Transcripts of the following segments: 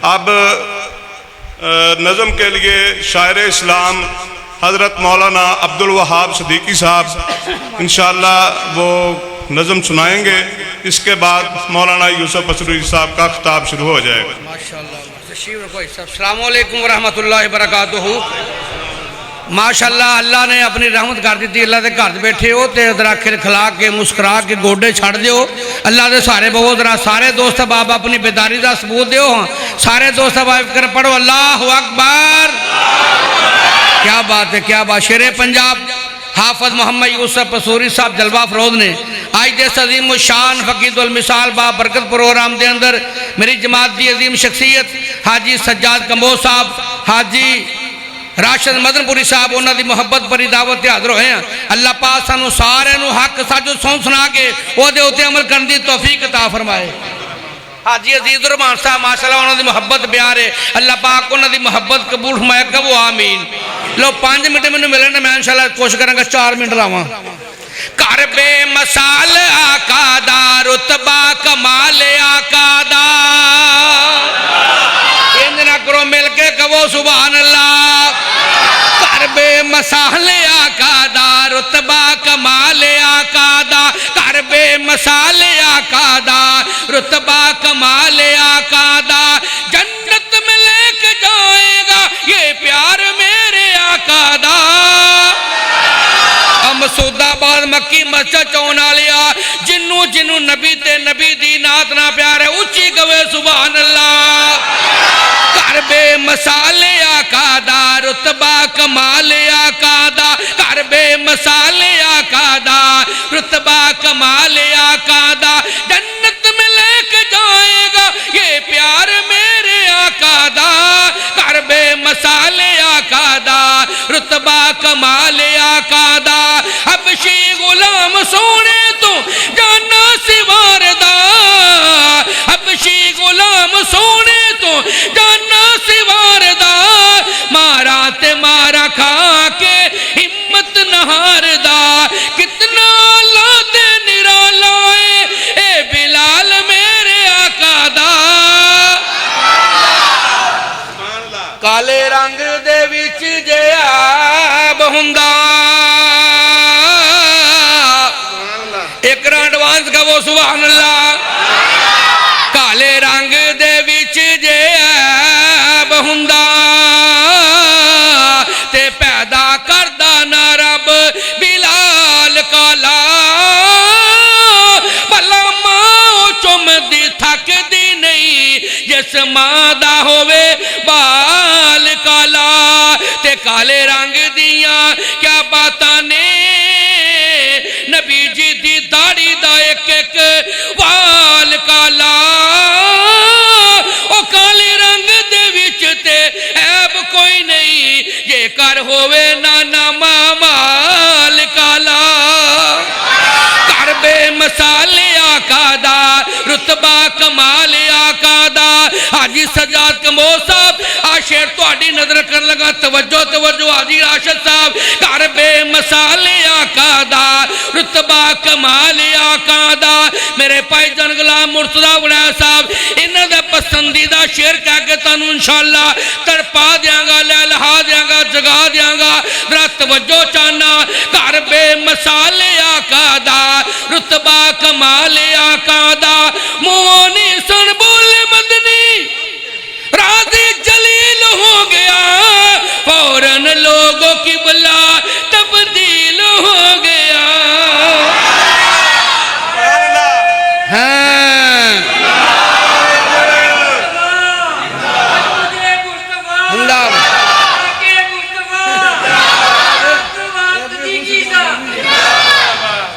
اب نظم کے لیے شاعر اسلام حضرت مولانا عبدالوہاب صدیقی صاحب انشاءاللہ وہ نظم سنائیں گے. اس کے بعد مولانا یوسف اسروری صاحب کا خطاب شروع ہو جائے گا. ماشاءاللہ. السلام علیکم ورحمۃ اللہ وبرکاتہ. ماشاءاللہ اللہ نے اپنی رحمت کر دیتی. اللہ دے گھر بیٹھے ہو تے ذرا کھلا کے مسکرا کے گوڈے چھڑ دیو. اللہ دے سارے بہو ذرا سارے دوست بابا اپنی بیداری دا ثبوت دیو. سارے دوست بابا کر پڑھو اللہ اکبر. کیا بات ہے, کیا بات. شیر پنجاب حافظ محمد یوسف اسروری صاحب جلوہ افروز نے آج دے عظیم الشان فقید المثال با برکت پروگرام دے اندر میری جماعت دی عظیم شخصیت حاجی سجاد کمبوز صاحب, حاجی راشد مدن پوری صاحب انہوں دی محبت پری دعوت حاضر ہوئے ہیں. اللہ پاک سانو سارے نو حق ساجو سون سنا کے وہ دے ہوتے عمل کرنے دی توفیق عطا فرمائے. حاجی عزیز الرحمان صاحب ماشاءاللہ انہوں دی محبت بیار ہے. اللہ پاک انہوں دی محبت قبول فرمائے گا وہ آمین. لو 5 منٹ میں ملنے میں انشاءاللہ کوشش کریں گا 4 منٹ لاواں. کر بے مثال آقا دا رتبہ کمال آقا دا انجنا کرو مل کے کہو سبحان اللہ. کر بے مثال آقا دا رتبہ کمال آقا دا. کر بے مثال آقا دا رتبہ کمال آقا دا. جنت میں لے کے جائے گا یہ پیار میرے آقا دا. مسعود آباد مکی مسجد چونا لیا جنو نبی تے نبی دی نات نہ پیارے اچھی گوے سبحان اللہ. کر بے مثال آقا دا رتبہ کمال آقا دا. کر بے مثال آقا دا رتبہ کمال آقا دا. جنت میں لے کے جائے گا یہ پیار میرے آقا دا. کر بے مثال آقا دا رتبہ کمال آقا دا. حبشی غلام سونے تو جانا سوار دا. حبشی غلام سونے تو جانا سوار دا. مارا تے مارا کھا کے ہمت نہار دا. کتنا اللہ تے نرالا ہے اے بلال میرے آقا دا. کالے رنگ دے وچ جے آب ہوندا ایک ایڈوانس کا وہ سبحان اللہ. کالے رنگ دے وچ جے عیب ہوندا تے پیدا کردا نہ رب بلال کالا. بھلا ماں چمدی تھکدی نہیں جس ماں دا ہووے بال کالا. تے کالے رنگ دیاں کیا باتاں نے نبی جی دی داڑھی دا ایک ایک وال کالا. او کالے رنگ دے وچ تے عیب کوئی نہیں یہ کر ہووے نانا مال کالا. کر بے مثال آقا دا رتبہ کمال آقا دا. حاجی سجاد کمبوز صاحب شعر تہاڈی نظر کر لگا. توجہ توجہ حاجی راشد صاحب. کر بے مثال آقا دا رتبہ کمال آقا دا. میرے پائی جان غلام مرتضیٰ وڑائے صاحب انہاں دا پسندیدہ شعر کہہ کے تانوں انشاءاللہ تڑپا دیاں گا, لہلہا دیاں گا, جگا دیاں گا. ذرا توجہ چاہنا. کر بے مثال آقا دا رتبہ کمال آقا دا. موانی سن بول مدنی راضی جلیل ہو گیا. فوراً لوگوں کی بلا تبدیل ہو گیا.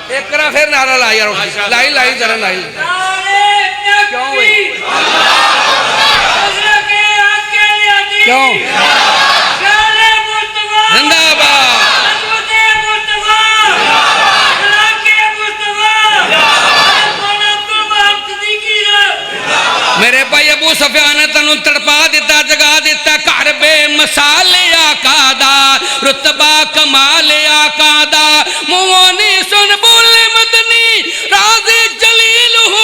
ایک کرا پھر نعرہ لائی لائی لائی ذرا لائی. کیوں ہوئی کیوں زندہ آباد. میرے بھائی ابو سفیان نے تنوں تڑپا دیتا, جگا دیتا. کر بے مثال آقا دا رتبہ کمال آقا دا. موانی سن بول مدنی راضی جلیل ہو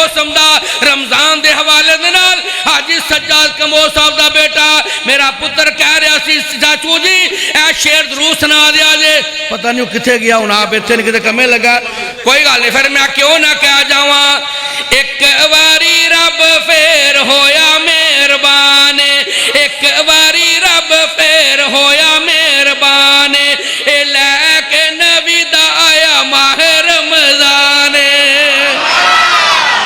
موسم دا رمضان دے حوالے دے نال حاجی سجاد کمو صاحب دا بیٹا میرا پتر کہہ رہا سی چاچو جی اے شیر ضرور سنا دیا جے پتہ نہیں کتھے گیا ہوں آپ اتنے نہیں کتے کمے لگا کوئی گل نہیں پھر میں کیوں نہ کہہ جاواں ایک واری رب پھر ہویا مہربان ایک واری رب پھر ہویا مہربان اے لے کے نبی دا آیا ماہ رمضان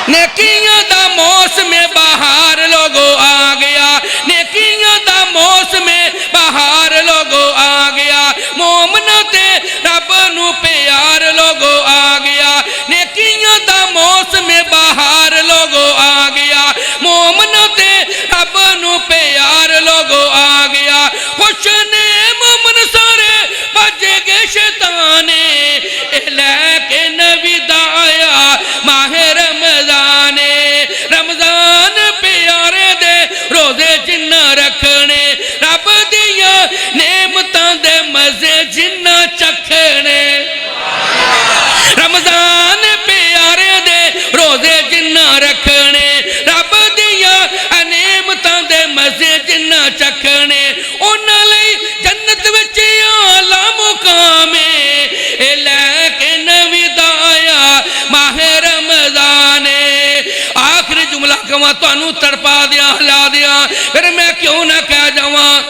نیکیاں دا موسم بہار لوگو آ گیا نیکیاں دا موسم بہار لوگو آ گیا مومنوں تے رب نو پیار لوگو آ گیا نیکیاں دا موسم بہار لوگو آ گیا مومنوں تے رب نو پیار لوگو آ گیا خوش نے مومن سارے بجے گے شیطانے لے کے نبی دا آیا ماہ رمضان رمضان پیارے دے روزے جنہ رکھنے رب دیا نعمتاں دے مزے جنہ چکھنے رمضان پیارے دے روزے جنہ رکھنے رب دیا نعمتاں دے مزے جنہ چکھنے انہاں لئی جنت وچ اعلی مقام اے لے کے نبی دا آیا ماہ رمضان آخری جملہ کہواں تانوں تڑپا دیا ہلا دیا پھر میں کیوں نہ کہہ جاواں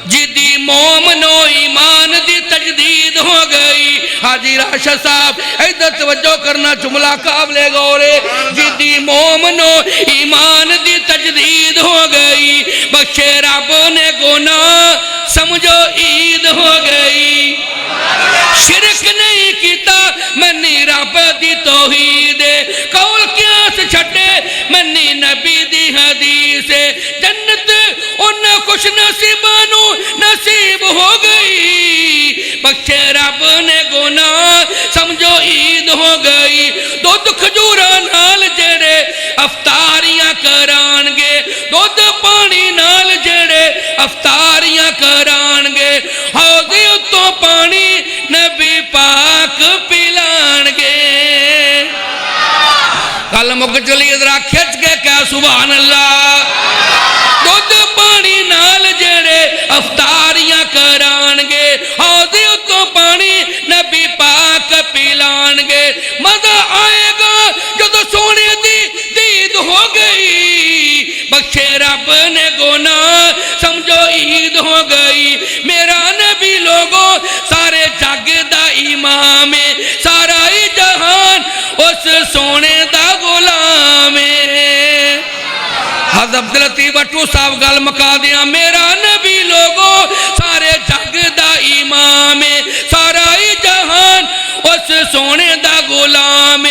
جدی مومنو ایمان دی تجدید ہو گئی حاجی راشد صاحب ادھر توجہ کرنا جملہ قابل غور جدی مومنو ایمان دی تجدید ہو گئی بخشے رب نے گناہ سمجھو عید ہو گئی شرک نہیں کیتا منی رب دی توحید قول قیاس چھٹے منی نبی دی حدیث جنت ان خوش نصیبانو نصیب ہو گئی بخشے رب نے گناہ سمجھو عید ہو گئی دودھ کھجورا نال جڑے افطاریاں کران گے دودھ پانی نال جڑے افطاریاں کران گے حوضے تو پانی نبی پاک پلان گے کل مک چلی ادھرا کھچ کے کیا سبحان اللہ دودھ پانی نال جڑے افطاریاں کران گے حوضے تو پانی نبی پاک پلان گے مزہ آئے گا جدو سونے دی دید ہو گئی بخشے رب نے گناہ سمجھو عید ہو گئی میرا نبی لوگوں سارے جگ دا امام سارا ہی جہان اس سونے دا غلام حضرت عبداللطیف بٹو صاحب گل مکا دیا میرا نبی لوگوں سارے جگ دا امام سارا ہی جہان اس سونے دا غلام